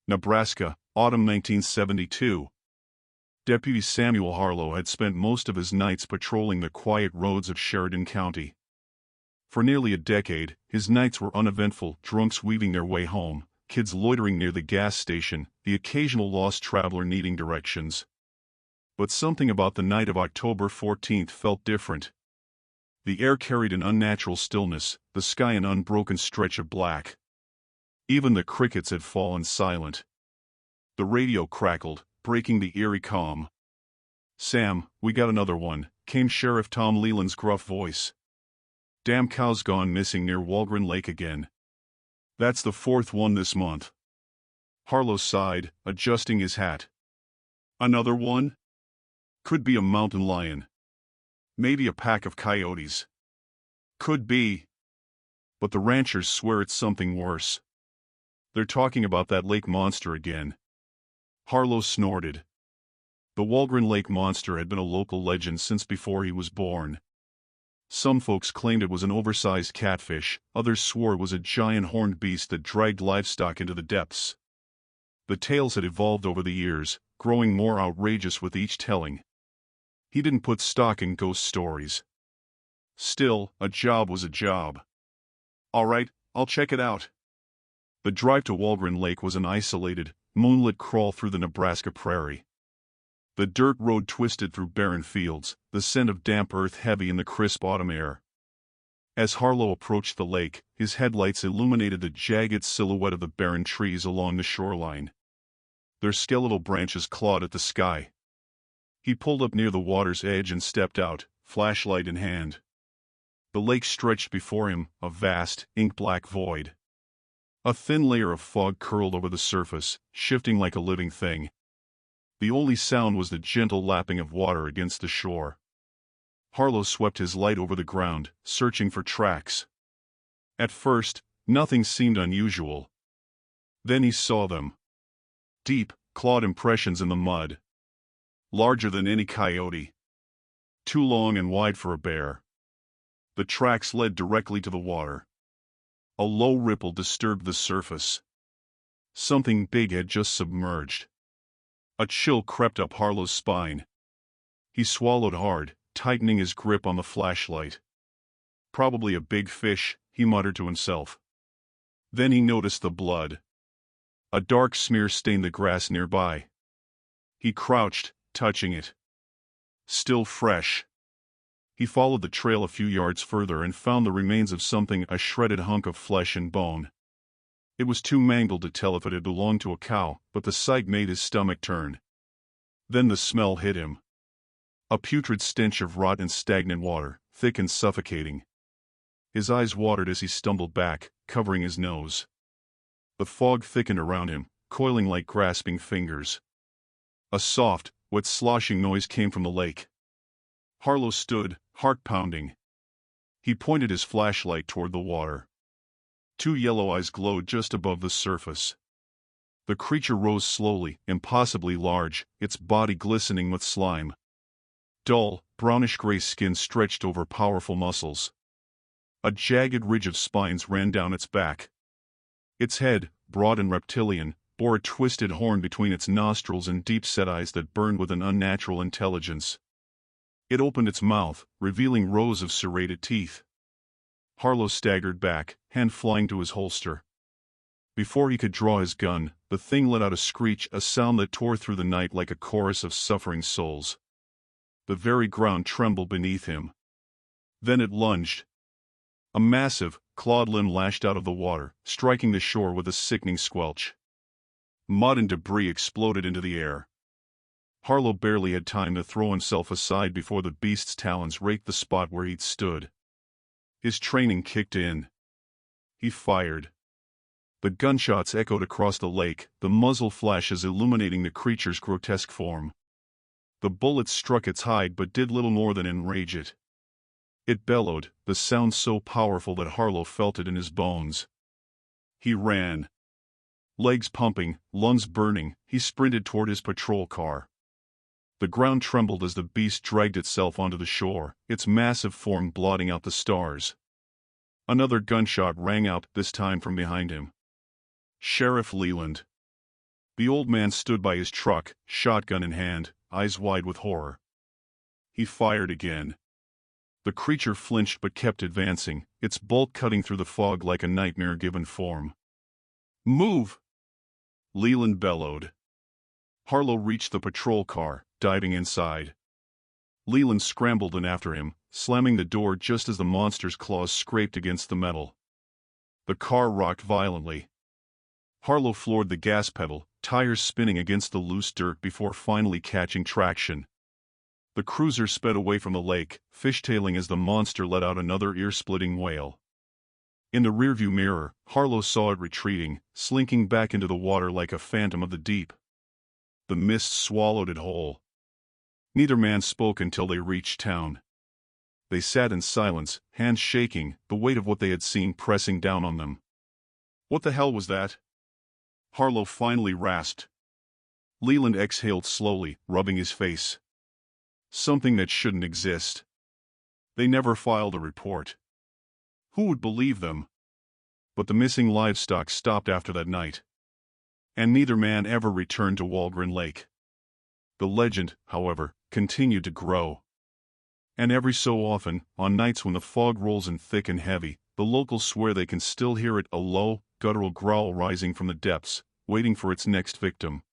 Nebraska, autumn 1972. Deputy Samuel Harlow had spent most of his nights patrolling the quiet roads of Sheridan County. For nearly a decade, his nights were uneventful, drunks weaving their way home, kids loitering near the gas station, the occasional lost traveler needing directions. But something about the night of October 14th felt different. The air carried an unnatural stillness, the sky an unbroken stretch of black. Even the crickets had fallen silent. The radio crackled, breaking the eerie calm. "Sam, we got another one," came Sheriff Tom Leland's gruff voice. "Damn cows gone missing near Walgren Lake again. That's the fourth one this month." Harlow sighed, adjusting his hat. "Another one? Could be a mountain lion. Maybe a pack of coyotes. Could be. But the ranchers swear it's something worse. They're talking about that lake monster again." Harlow snorted. The Walgren Lake monster had been a local legend since before he was born. Some folks claimed it was an oversized catfish, others swore it was a giant horned beast that dragged livestock into the depths. The tales had evolved over the years, growing more outrageous with each telling. He didn't put stock in ghost stories. Still, a job was a job. "All right, I'll check it out." The drive to Walgren Lake was an isolated, moonlit crawl through the Nebraska prairie. The dirt road twisted through barren fields, the scent of damp earth heavy in the crisp autumn air. As Harlow approached the lake, his headlights illuminated the jagged silhouette of the barren trees along the shoreline. Their skeletal branches clawed at the sky. He pulled up near the water's edge and stepped out, flashlight in hand. The lake stretched before him, a vast, ink-black void. A thin layer of fog curled over the surface, shifting like a living thing. The only sound was the gentle lapping of water against the shore. Harlow swept his light over the ground, searching for tracks. At first, nothing seemed unusual. Then he saw them. Deep, clawed impressions in the mud. Larger than any coyote. Too long and wide for a bear. The tracks led directly to the water. A low ripple disturbed the surface. Something big had just submerged. A chill crept up Harlow's spine. He swallowed hard, tightening his grip on the flashlight. "Probably a big fish," he muttered to himself. Then he noticed the blood. A dark smear stained the grass nearby. He crouched, touching it. Still fresh. He followed the trail a few yards further and found the remains of something, a shredded hunk of flesh and bone. It was too mangled to tell if it had belonged to a cow, but the sight made his stomach turn. Then the smell hit him. A putrid stench of rot and stagnant water, thick and suffocating. His eyes watered as he stumbled back, covering his nose. The fog thickened around him, coiling like grasping fingers. A soft, wet sloshing noise came from the lake. Harlow stood, heart pounding. He pointed his flashlight toward the water. Two yellow eyes glowed just above the surface. The creature rose slowly, impossibly large, its body glistening with slime. Dull, brownish-gray skin stretched over powerful muscles. A jagged ridge of spines ran down its back. Its head, broad and reptilian, bore a twisted horn between its nostrils and deep-set eyes that burned with an unnatural intelligence. It opened its mouth, revealing rows of serrated teeth. Harlow staggered back, hand flying to his holster. Before he could draw his gun, the thing let out a screech, a sound that tore through the night like a chorus of suffering souls. The very ground trembled beneath him. Then it lunged. A massive, clawed limb lashed out of the water, striking the shore with a sickening squelch. Mud and debris exploded into the air. Harlow barely had time to throw himself aside before the beast's talons raked the spot where he'd stood. His training kicked in. He fired. The gunshots echoed across the lake, the muzzle flashes illuminating the creature's grotesque form. The bullets struck its hide but did little more than enrage it. It bellowed, the sound so powerful that Harlow felt it in his bones. He ran. Legs pumping, lungs burning, he sprinted toward his patrol car. The ground trembled as the beast dragged itself onto the shore, its massive form blotting out the stars. Another gunshot rang out, this time from behind him. Sheriff Leland. The old man stood by his truck, shotgun in hand, eyes wide with horror. He fired again. The creature flinched but kept advancing, its bulk cutting through the fog like a nightmare-given form. "Move!" Leland bellowed. Harlow reached the patrol car, diving inside. Leland scrambled in after him, slamming the door just as the monster's claws scraped against the metal. The car rocked violently. Harlow floored the gas pedal, tires spinning against the loose dirt before finally catching traction. The cruiser sped away from the lake, fishtailing as the monster let out another ear-splitting wail. In the rearview mirror, Harlow saw it retreating, slinking back into the water like a phantom of the deep. The mist swallowed it whole. Neither man spoke until they reached town. They sat in silence, hands shaking, the weight of what they had seen pressing down on them. "What the hell was that?" Harlow finally rasped. Leland exhaled slowly, rubbing his face. "Something that shouldn't exist. They never filed a report. Who would believe them?" But the missing livestock stopped after that night. And neither man ever returned to Walgren Lake. The legend, however, continued to grow. And every so often, on nights when the fog rolls in thick and heavy, the locals swear they can still hear it, a low, guttural growl rising from the depths, waiting for its next victim.